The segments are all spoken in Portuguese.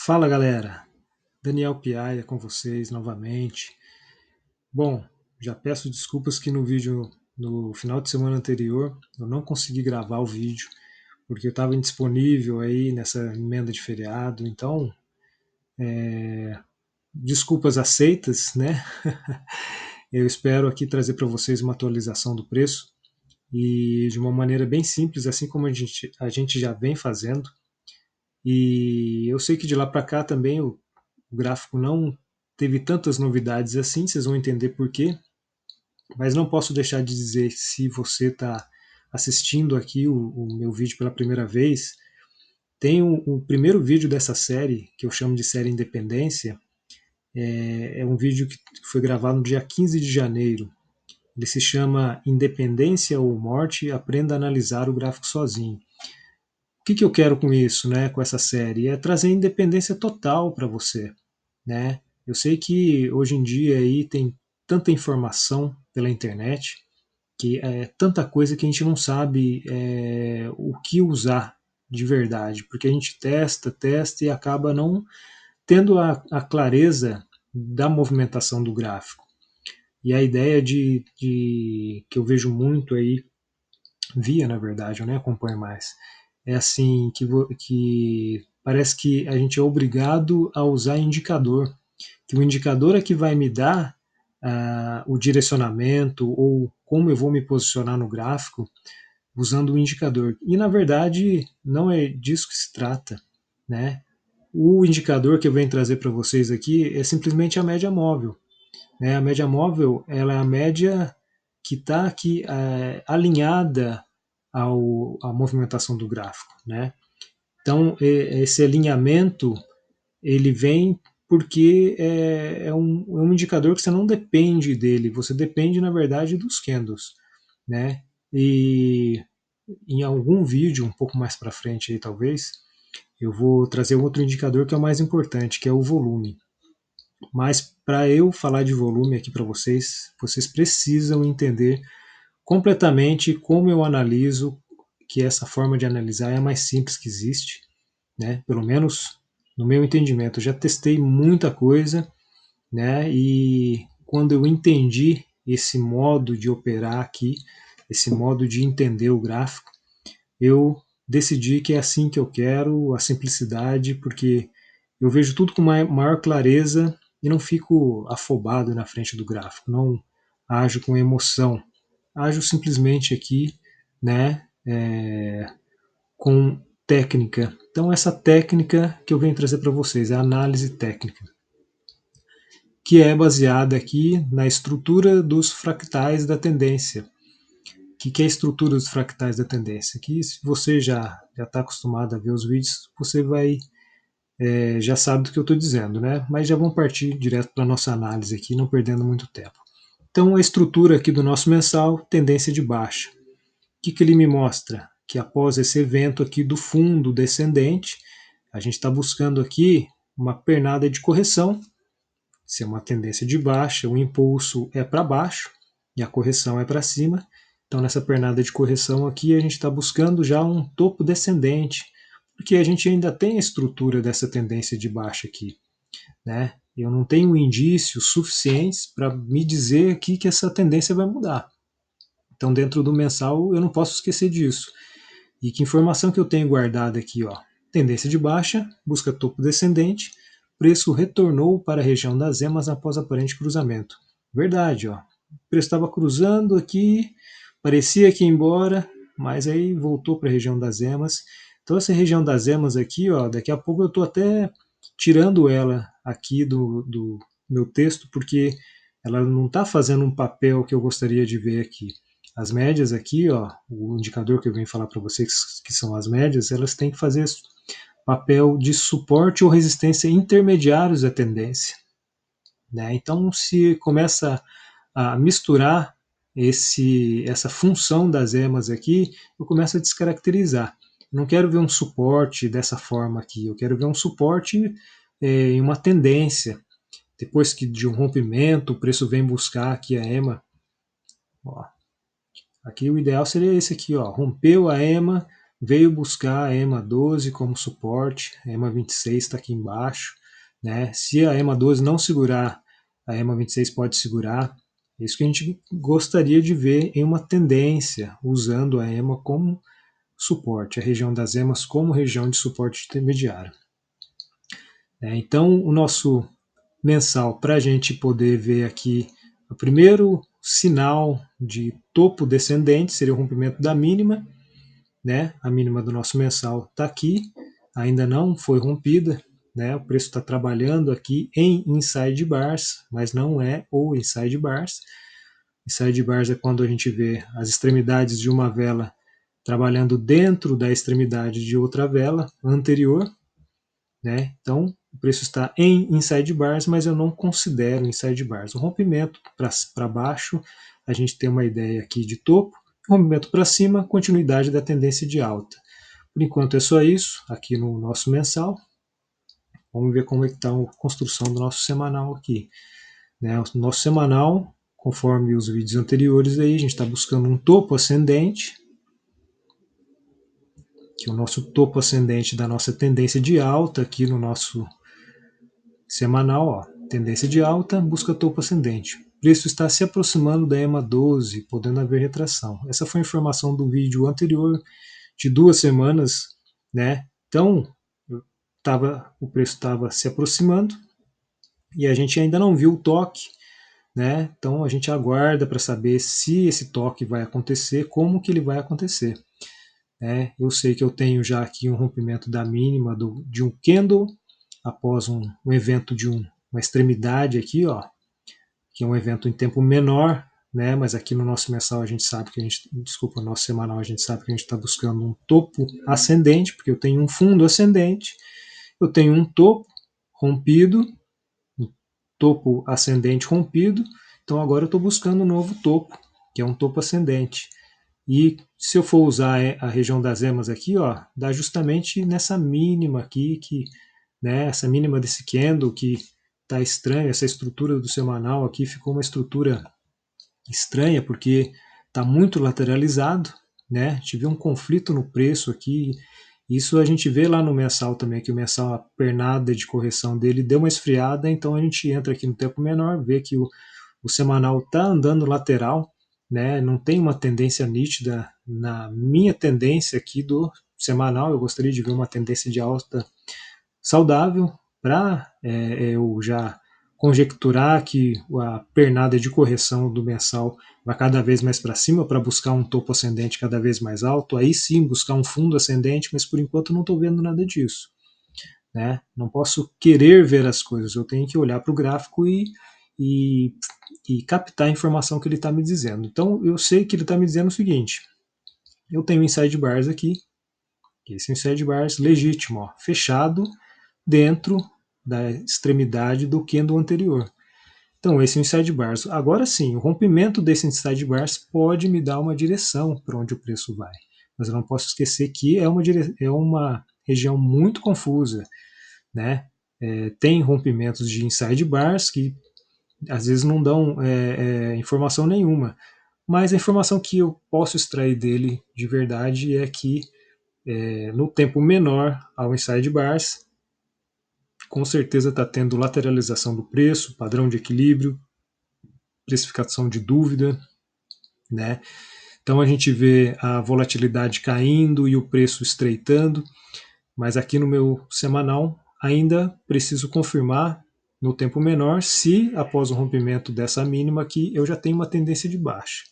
Fala galera, Daniel Piaia com vocês novamente. Bom, já peço desculpas que no vídeo no final de semana anterior eu não consegui gravar o vídeo porque eu estava indisponível aí nessa emenda de feriado, então desculpas aceitas, né? Eu espero aqui trazer para vocês uma atualização do preço e de uma maneira bem simples, assim como a gente já vem fazendo. E eu sei que de lá para cá também o gráfico não teve tantas novidades assim, vocês vão entender por quê, mas não posso deixar de dizer, se você está assistindo aqui o meu vídeo pela primeira vez, tem o primeiro vídeo dessa série, que eu chamo de série Independência, é um vídeo que foi gravado no dia 15 de janeiro. Ele se chama Independência ou Morte, aprenda a analisar o gráfico sozinho. O que eu quero com isso, né, com essa série? É trazer independência total para você, né? Eu sei que hoje em dia aí tem tanta informação pela internet, que é tanta coisa que a gente não sabe o que usar de verdade, porque a gente testa, testa e acaba não tendo a clareza da movimentação do gráfico. E a ideia que eu vejo muito aí, via na verdade, eu nem acompanho mais, é assim, que parece que a gente é obrigado a usar indicador, que o indicador é que vai me dar o direcionamento ou como eu vou me posicionar no gráfico usando o indicador. E na verdade não é disso que se trata, né? O indicador que eu venho trazer para vocês aqui é simplesmente a média móvel, né? A média móvel, ela é a média que está aqui alinhada à movimentação do gráfico, né? Então esse alinhamento ele vem porque é um indicador que você não depende dele, você depende, na verdade, dos candles, né? E em algum vídeo, um pouco mais para frente aí, talvez, eu vou trazer outro indicador que é o mais importante, que é o volume. Mas para eu falar de volume aqui para vocês, vocês precisam entender completamente como eu analiso, que essa forma de analisar é a mais simples que existe, né? Pelo menos no meu entendimento. Eu já testei muita coisa, né? E quando eu entendi esse modo de operar aqui, esse modo de entender o gráfico, eu decidi que é assim que eu quero, a simplicidade, porque eu vejo tudo com maior clareza e não fico afobado na frente do gráfico, não ajo com emoção, ajo simplesmente aqui, né, com técnica. Então essa técnica que eu venho trazer para vocês é a análise técnica, que é baseada aqui na estrutura dos fractais da tendência. O que é a estrutura dos fractais da tendência? Que se você já está acostumado a ver os vídeos, você vai já sabe do que eu estou dizendo, né? Mas já vamos partir direto para a nossa análise aqui, não perdendo muito tempo. Então a estrutura aqui do nosso mensal, tendência de baixa. O que ele me mostra? Que após esse evento aqui do fundo descendente, a gente está buscando aqui uma pernada de correção. Se é uma tendência de baixa, o impulso é para baixo e a correção é para cima. Então, nessa pernada de correção aqui, a gente está buscando já um topo descendente, porque a gente ainda tem a estrutura dessa tendência de baixa aqui, né? Eu não tenho indícios suficientes para me dizer aqui que essa tendência vai mudar. Então, dentro do mensal, eu não posso esquecer disso. E que informação que eu tenho guardada aqui, ó? Tendência de baixa, busca topo descendente, preço retornou para a região das emas após aparente cruzamento. Verdade, ó. O preço estava cruzando aqui, parecia que ia embora, mas aí voltou para a região das emas. Então essa região das emas aqui, ó, daqui a pouco eu estou até tirando ela aqui do meu texto, porque ela não está fazendo um papel que eu gostaria de ver aqui. As médias aqui, ó, o indicador que eu venho falar para vocês, que são as médias, elas têm que fazer papel de suporte ou resistência intermediários da tendência, né? Então, se começa a misturar essa função das emas aqui, eu começo a descaracterizar. Eu não quero ver um suporte dessa forma aqui, eu quero ver um suporte em uma tendência. Depois que de um rompimento, o preço vem buscar aqui a EMA. Ó, aqui o ideal seria esse aqui, ó, rompeu a EMA, veio buscar a EMA 12 como suporte, a EMA 26 está aqui embaixo, né? Se a EMA 12 não segurar, a EMA 26 pode segurar. É isso que a gente gostaria de ver em uma tendência, usando a EMA como suporte, a região das EMAs como região de suporte intermediário. Então, o nosso mensal, para a gente poder ver aqui, o primeiro sinal de topo descendente seria o rompimento da mínima, né? A mínima do nosso mensal está aqui, ainda não foi rompida, né? O preço está trabalhando aqui em inside bars, mas não é o inside bars. Inside bars é quando a gente vê as extremidades de uma vela trabalhando dentro da extremidade de outra vela anterior, né? Então, o preço está em inside bars, mas eu não considero inside bars. O rompimento para baixo, a gente tem uma ideia aqui de topo, rompimento para cima, continuidade da tendência de alta. Por enquanto é só isso aqui no nosso mensal. Vamos ver como é que está a construção do nosso semanal aqui. Né? O nosso semanal, conforme os vídeos anteriores, aí, a gente está buscando um topo ascendente, que é o nosso topo ascendente da nossa tendência de alta aqui no nosso semanal, ó, tendência de alta, busca topo ascendente. O preço está se aproximando da EMA 12, podendo haver retração. Essa foi a informação do vídeo anterior, de 2 semanas, né? Então, o preço estava se aproximando e a gente ainda não viu o toque, né? Então a gente aguarda para saber se esse toque vai acontecer, como que ele vai acontecer. Né? Eu sei que eu tenho já aqui um rompimento da mínima de um candle após um evento de uma extremidade aqui, ó, que é um evento em tempo menor, né? Mas aqui no nosso mensal a gente sabe que no nosso semanal a gente sabe que a gente está buscando um topo ascendente, porque eu tenho um fundo ascendente, eu tenho um topo rompido, um topo ascendente rompido, então agora eu estou buscando um novo topo, que é um topo ascendente. E se eu for usar a região das emas aqui, ó, dá justamente nessa mínima aqui, né, essa mínima desse candle que tá estranho, essa estrutura do semanal aqui ficou uma estrutura estranha, porque tá muito lateralizado, né, tive um conflito no preço aqui, isso a gente vê lá no mensal também, que o mensal, a pernada de correção dele deu uma esfriada, então a gente entra aqui no tempo menor, vê que o semanal está andando lateral, né? Não tem uma tendência nítida. Na minha tendência aqui do semanal, eu gostaria de ver uma tendência de alta saudável para eu já conjecturar que a pernada de correção do mensal vai cada vez mais para cima para buscar um topo ascendente cada vez mais alto, aí sim buscar um fundo ascendente, mas por enquanto não estou vendo nada disso. Né? Não posso querer ver as coisas, eu tenho que olhar para o gráfico e, e captar a informação que ele está me dizendo. Então eu sei que ele está me dizendo o seguinte: eu tenho inside bars aqui, esse inside bars legítimo, ó, fechado dentro da extremidade do candle anterior. Então esse é o inside bars. Agora sim, o rompimento desse inside bars pode me dar uma direção para onde o preço vai. Mas eu não posso esquecer que é uma região muito confusa, né? Tem rompimentos de inside bars que às vezes não dão informação nenhuma, mas a informação que eu posso extrair dele de verdade é que no tempo menor ao inside bars, com certeza está tendo lateralização do preço, padrão de equilíbrio, precificação de dúvida, né? Então a gente vê a volatilidade caindo e o preço estreitando, mas aqui no meu semanal ainda preciso confirmar no tempo menor se após o rompimento dessa mínima aqui eu já tenho uma tendência de baixa.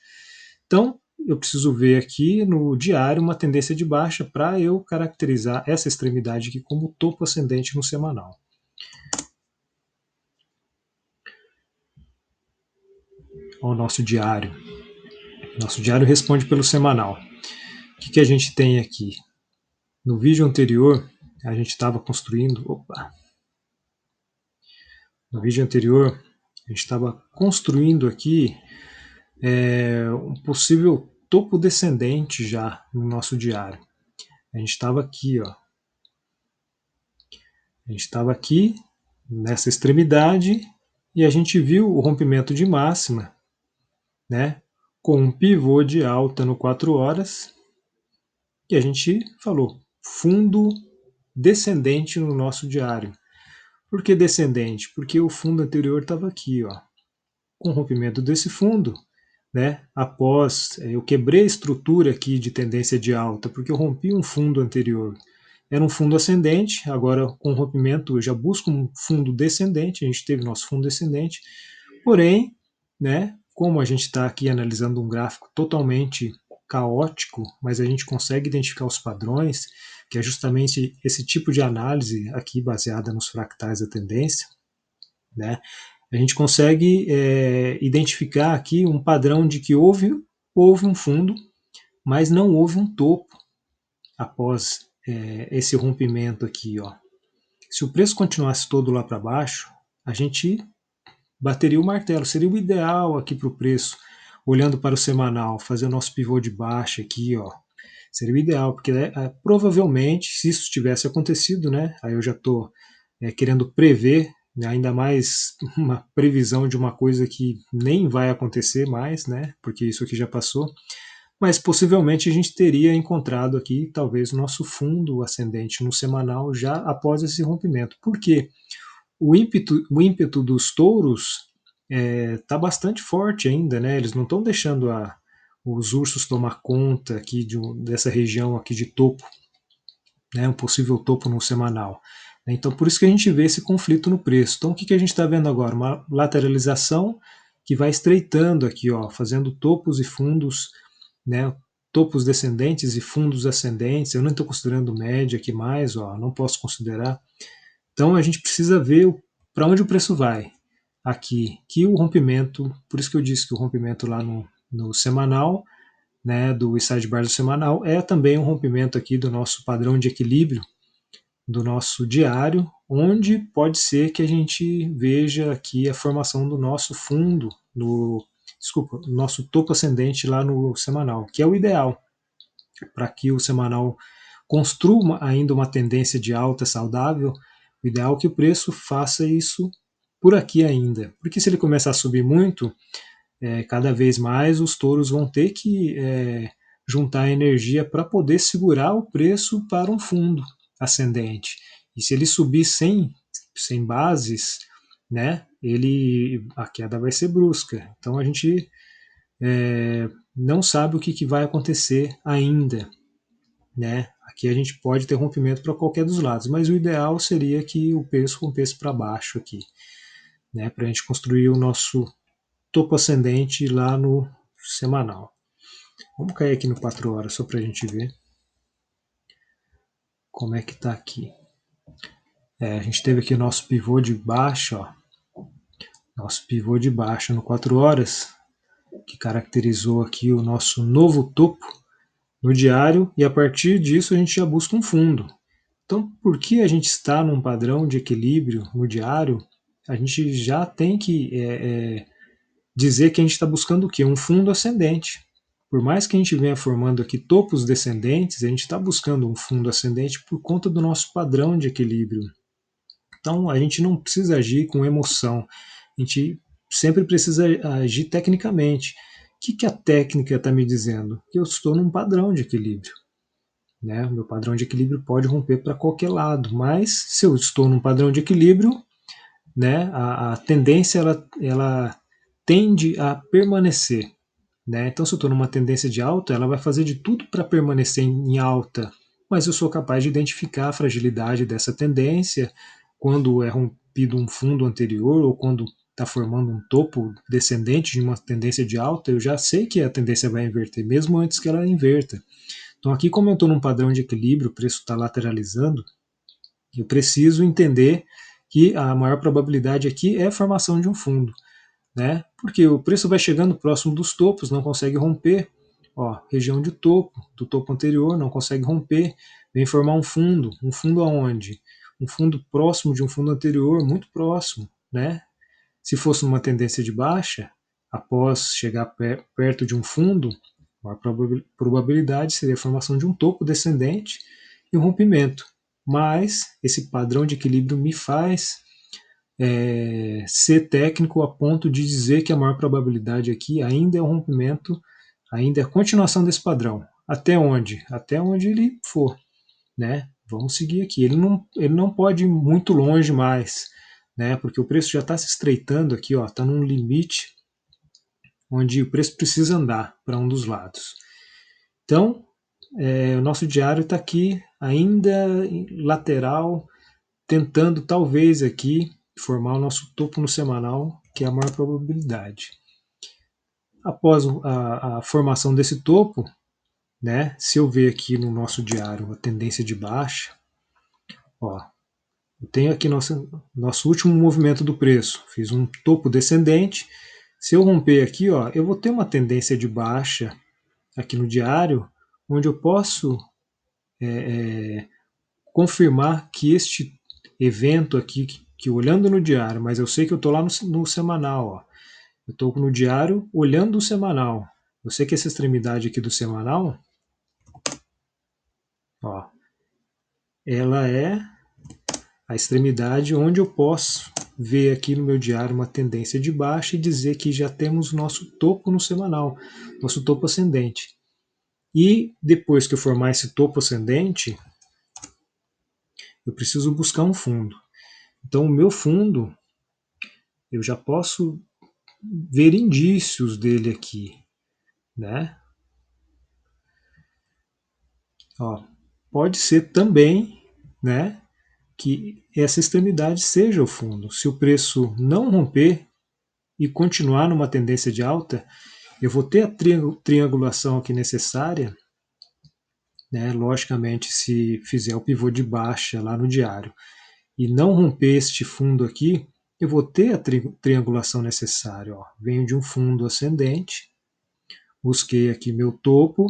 Então eu preciso ver aqui no diário uma tendência de baixa para eu caracterizar essa extremidade aqui como topo ascendente no semanal. O nosso diário. Nosso diário responde pelo semanal. O que a gente tem aqui? No vídeo anterior, a gente estava construindo. No vídeo anterior, a gente estava construindo aqui um possível topo descendente já no nosso diário. A gente estava aqui, ó. A gente estava aqui nessa extremidade e a gente viu o rompimento de máxima, né? Com um pivô de alta no 4 horas E a gente falou fundo descendente no nosso diário. Por que descendente? Porque o fundo anterior estava aqui, ó. Com o rompimento desse fundo, né, após eu quebrei a estrutura aqui de tendência de alta, porque eu rompi um fundo anterior. Era um fundo ascendente, agora com o rompimento eu já busco um fundo descendente, a gente teve nosso fundo descendente, porém, né, como a gente está aqui analisando um gráfico totalmente caótico, mas a gente consegue identificar os padrões, que é justamente esse tipo de análise aqui baseada nos fractais da tendência, né, a gente consegue identificar aqui um padrão de que houve um fundo, mas não houve um topo após esse rompimento aqui, ó. Se o preço continuasse todo lá para baixo, a gente bateria o martelo. Seria o ideal aqui para o preço, olhando para o semanal, fazer o nosso pivô de baixa aqui, ó. Seria o ideal, porque provavelmente, se isso tivesse acontecido, né, aí eu já estou querendo prever, né, ainda mais uma previsão de uma coisa que nem vai acontecer mais, né, porque isso aqui já passou, mas possivelmente a gente teria encontrado aqui talvez o nosso fundo ascendente no semanal já após esse rompimento. Por quê? O ímpeto dos touros está bastante forte ainda, né? Eles não estão deixando os ursos tomar conta aqui dessa região aqui de topo, né? Um possível topo no semanal. Então, por isso que a gente vê esse conflito no preço. Então, o que a gente está vendo agora? Uma lateralização que vai estreitando aqui, ó, fazendo topos e fundos, né? Topos descendentes e fundos ascendentes. Eu não estou considerando média aqui mais, ó, não posso considerar. Então, a gente precisa ver para onde o preço vai aqui, que o rompimento, por isso que eu disse que o rompimento lá no semanal, né, do sidebar do semanal, é também um rompimento aqui do nosso padrão de equilíbrio, do nosso diário, onde pode ser que a gente veja aqui a formação do nosso fundo, desculpa, nosso topo ascendente lá no semanal, que é o ideal, para que o semanal construa ainda uma tendência de alta saudável. O ideal é que o preço faça isso por aqui ainda, porque se ele começar a subir muito, cada vez mais os touros vão ter que juntar energia para poder segurar o preço para um fundo ascendente. E se ele subir sem bases, né, a queda vai ser brusca. Então a gente não sabe o que vai acontecer ainda, né? Aqui a gente pode ter rompimento para qualquer dos lados, mas o ideal seria que o preço rompesse para baixo aqui, né, para a gente construir o nosso topo ascendente lá no semanal. Vamos cair aqui no 4 horas só para a gente ver como é que está aqui. A gente teve aqui o nosso pivô de baixa, ó, nosso pivô de baixa no 4 horas, que caracterizou aqui o nosso novo topo no diário, e a partir disso a gente já busca um fundo. Então, por que a gente está num padrão de equilíbrio no diário, a gente já tem que dizer que a gente está buscando o quê? Um fundo ascendente. Por mais que a gente venha formando aqui topos descendentes, a gente está buscando um fundo ascendente por conta do nosso padrão de equilíbrio. Então, a gente não precisa agir com emoção, a gente sempre precisa agir tecnicamente. O que a técnica está me dizendo? Que eu estou num padrão de equilíbrio. Né? O meu padrão de equilíbrio pode romper para qualquer lado, mas se eu estou num padrão de equilíbrio, né, a tendência ela tende a permanecer. Né? Então, se eu estou numa tendência de alta, ela vai fazer de tudo para permanecer em alta, mas eu sou capaz de identificar a fragilidade dessa tendência quando é rompido um fundo anterior ou quando está formando um topo descendente de uma tendência de alta, eu já sei que a tendência vai inverter, mesmo antes que ela inverta. Então, aqui, como eu estou num padrão de equilíbrio, o preço está lateralizando, eu preciso entender que a maior probabilidade aqui é a formação de um fundo, né? Porque o preço vai chegando próximo dos topos, não consegue romper, ó, região de topo, do topo anterior, não consegue romper, vem formar um fundo aonde? Um fundo próximo de um fundo anterior, muito próximo, né? Se fosse uma tendência de baixa, após chegar perto de um fundo, a probabilidade seria a formação de um topo descendente e um rompimento. Mas esse padrão de equilíbrio me faz ser técnico a ponto de dizer que a maior probabilidade aqui ainda é o rompimento, ainda é a continuação desse padrão. até onde? Até onde ele for, né? Vamos seguir aqui. Ele não pode ir muito longe mais, né? Porque o preço já está se estreitando aqui, ó, está num limite onde o preço precisa andar para um dos lados. Então, o nosso diário está aqui ainda em lateral, tentando talvez aqui formar o nosso topo no semanal, que é a maior probabilidade. Após a formação desse topo, né, se eu ver aqui no nosso diário a tendência de baixa, ó, eu tenho aqui nosso último movimento do preço, fiz um topo descendente. Se eu romper aqui, ó, eu vou ter uma tendência de baixa aqui no diário, onde eu posso confirmar que este evento aqui, que olhando no diário, mas eu sei que eu estou lá no semanal, ó, eu estou no diário olhando o semanal. Eu sei que essa extremidade aqui do semanal, ó, ela é a extremidade onde eu posso ver aqui no meu diário uma tendência de baixa e dizer que já temos nosso topo no semanal, nosso topo ascendente. E depois que eu formar esse topo ascendente, eu preciso buscar um fundo. Então o meu fundo, eu já posso ver indícios dele aqui, né? Ó, pode ser também, né, que essa extremidade seja o fundo. Se o preço não romper e continuar numa tendência de alta, eu vou ter a triangulação aqui necessária, né, logicamente se fizer o pivô de baixa lá no diário e não romper este fundo aqui, eu vou ter a triangulação necessária. Ó. Venho de um fundo ascendente, busquei aqui meu topo,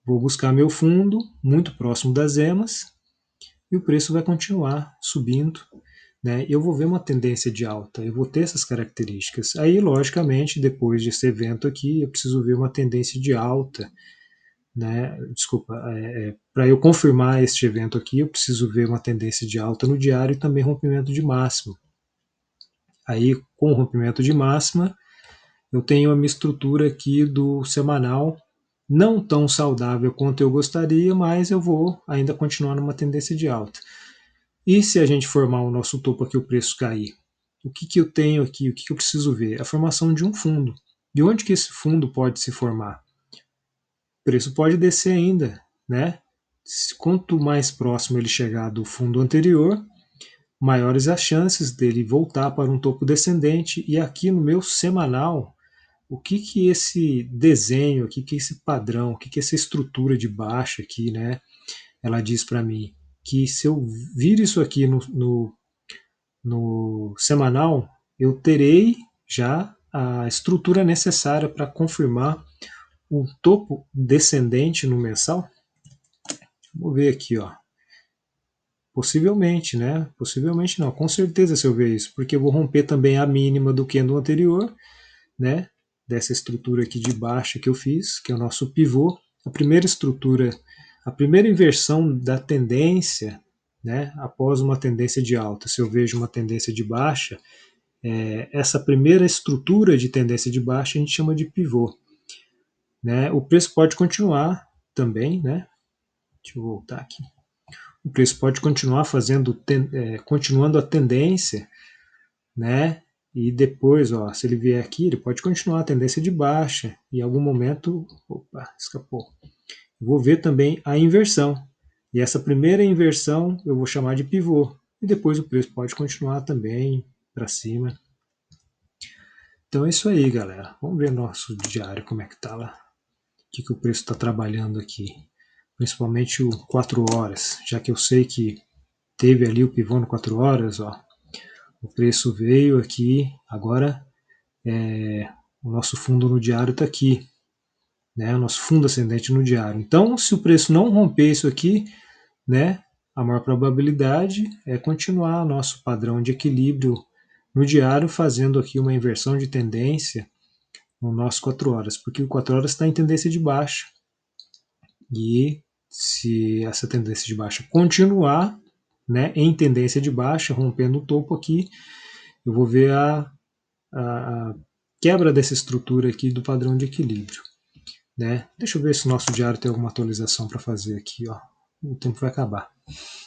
vou buscar meu fundo muito próximo das emas e o preço vai continuar subindo, né? Eu vou ver uma tendência de alta, eu vou ter essas características. Aí, logicamente, depois desse evento aqui, eu preciso ver uma tendência de alta, né? Desculpa, para eu confirmar este evento aqui, eu preciso ver uma tendência de alta no diário e também rompimento de máxima. Aí, com o rompimento de máxima, eu tenho a minha estrutura aqui do semanal, não tão saudável quanto eu gostaria, mas eu vou ainda continuar numa tendência de alta. E se a gente formar o nosso topo aqui, o preço cair? O que, que eu tenho aqui? O que, que eu preciso ver? A formação de um fundo. De onde que esse fundo pode se formar? O preço pode descer ainda, né? Quanto mais próximo ele chegar do fundo anterior, maiores as chances dele voltar para um topo descendente. E aqui no meu semanal, o que que esse desenho, o que que esse padrão, o que que essa estrutura de baixa aqui, né? Ela diz para mim que se eu vir isso aqui no semanal, eu terei já a estrutura necessária para confirmar o topo descendente no mensal. Vamos ver aqui, ó. Possivelmente, né? Possivelmente não, com certeza se eu ver isso, porque eu vou romper também a mínima do candle anterior, né? Dessa estrutura aqui de baixa que eu fiz, que é o nosso pivô. A primeira estrutura, a primeira inversão da tendência, né? Após uma tendência de alta, se eu vejo uma tendência de baixa, essa primeira estrutura de tendência de baixa a gente chama de pivô. Né? O preço pode continuar também, né? Deixa eu voltar aqui. O preço pode continuar continuando a tendência, né? E depois, ó, se ele vier aqui, ele pode continuar a tendência de baixa. E em algum momento, opa, escapou. Vou ver também a inversão. E essa primeira inversão eu vou chamar de pivô. E depois o preço pode continuar também para cima. Então é isso aí, galera. Vamos ver nosso diário como é que tá lá. O que o preço está trabalhando aqui. Principalmente o 4 horas, já que eu sei que teve ali o pivô no 4 horas, ó. O preço veio aqui, agora o nosso fundo no diário está aqui, né? O nosso fundo ascendente no diário. Então, se o preço não romper isso aqui, né? A maior probabilidade é continuar nosso padrão de equilíbrio no diário, fazendo aqui uma inversão de tendência no nosso 4 horas, porque o 4 horas está em tendência de baixa. E se essa tendência de baixa continuar, né, em tendência de baixa, rompendo o topo aqui, eu vou ver a quebra dessa estrutura aqui do padrão de equilíbrio. né? Deixa eu ver se o nosso diário tem alguma atualização para fazer aqui, ó. O tempo vai acabar.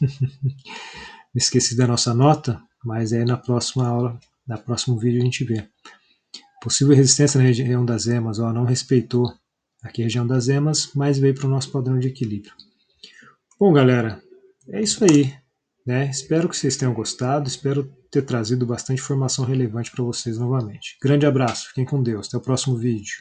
Me esqueci da nossa nota, mas aí na próxima aula, no próximo vídeo a gente vê. Possível resistência na região das emas, ó, não respeitou aqui a região das emas, mas veio para o nosso padrão de equilíbrio. Bom, galera, é isso aí, né? Espero que vocês tenham gostado, espero ter trazido bastante informação relevante para vocês novamente. Grande abraço, fiquem com Deus, até o próximo vídeo.